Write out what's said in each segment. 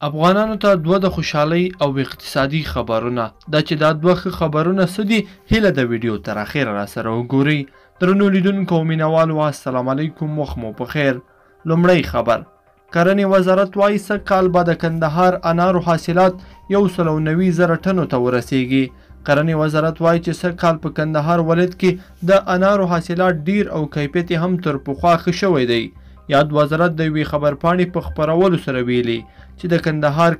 افغانانو ته دوه د خوشحالۍ او اقتصادي خبرونه. دا چې دا دوه ښه خبرونه څه دي، هیله د ویډیو تر اخره راسره وګورئ. درنو لیدونکو او مینوالو، السلام علیکم، وخت مو په خیر. لومړی خبر: کرنې وزارت وایي سږ کال به د کندهار انارو حاصلات 190,000 ټنو ته ورسیږي. کرنې وزارت وایي چې سږ کال په کندهار ولایت کې د انارو حاصلات ډیر او کیفیت هم تر پخوا ښه شوی دی. یاد وزارت د یوې خبرپاڼې په خپرولو سره ویلي چې د کندهار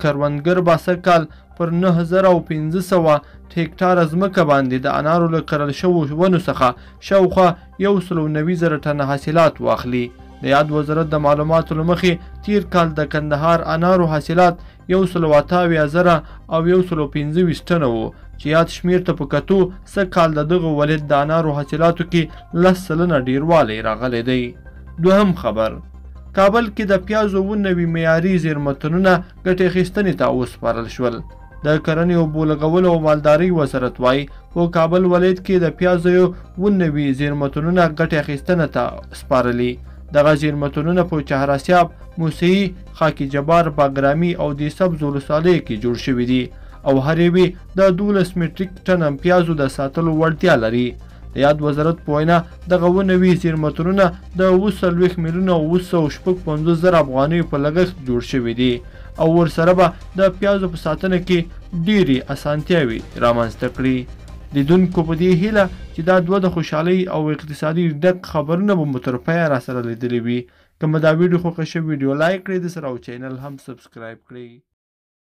کروندګر به سږ کال پر 9500 هکټاره ځمکه باندې د انارو له کرل شوو ونو څخه شاوخوا 190,000 ټنه حاصلات واخلي. د یاد وزارت د معلوماتو له مخې تیر کال د کندهار انارو حاصلات 128,000 او 125 ټنه وو، چې یاد شمیر ته په کتو سږ کال د دغه ولایت د انارو حاصلاتو کې 10 سلنه ډیروالی راغلی دی. دوهم خبر: کابل کې د پیازو 90 معیاري زیرمتونونه ګټې اخیستنې ته وسپارل شول. د کرنې اوبو لګولو او مالدارۍ وزارت وایي په کابل ولایت کې د پیازو 90 زیرمتونونه ګټې اخیستنې ته سپارلي. دغه زیرمتونونه په چهاراسیاب، موسهي، خاکی جبار، باګرامي او د سبز ولسوالیو کې جوړ شوي دي او هر یوې د 12 میټریک ټن پیازو د ساتلو وړتیا لري. د یاد وزارت په وینا دغه 90 زیرمتونونه د 40 میلیونه 956,000 افغانیو په لګښت جوړ شوي دي او ورسره به د پیازو په ساتنه کې ډیرې اسانتیاوې رامنځته کړي. لیدونکو په دې هیله چې دا دوه د خوشحالۍ او اقتصادي ډک خبرونه به مو تر پایه راسره لیدلي وي. که مو دا ویډیو خوښه شوې، ویډیو لایک کړئ، د سره او چینل هم سبسکرایب کړئ.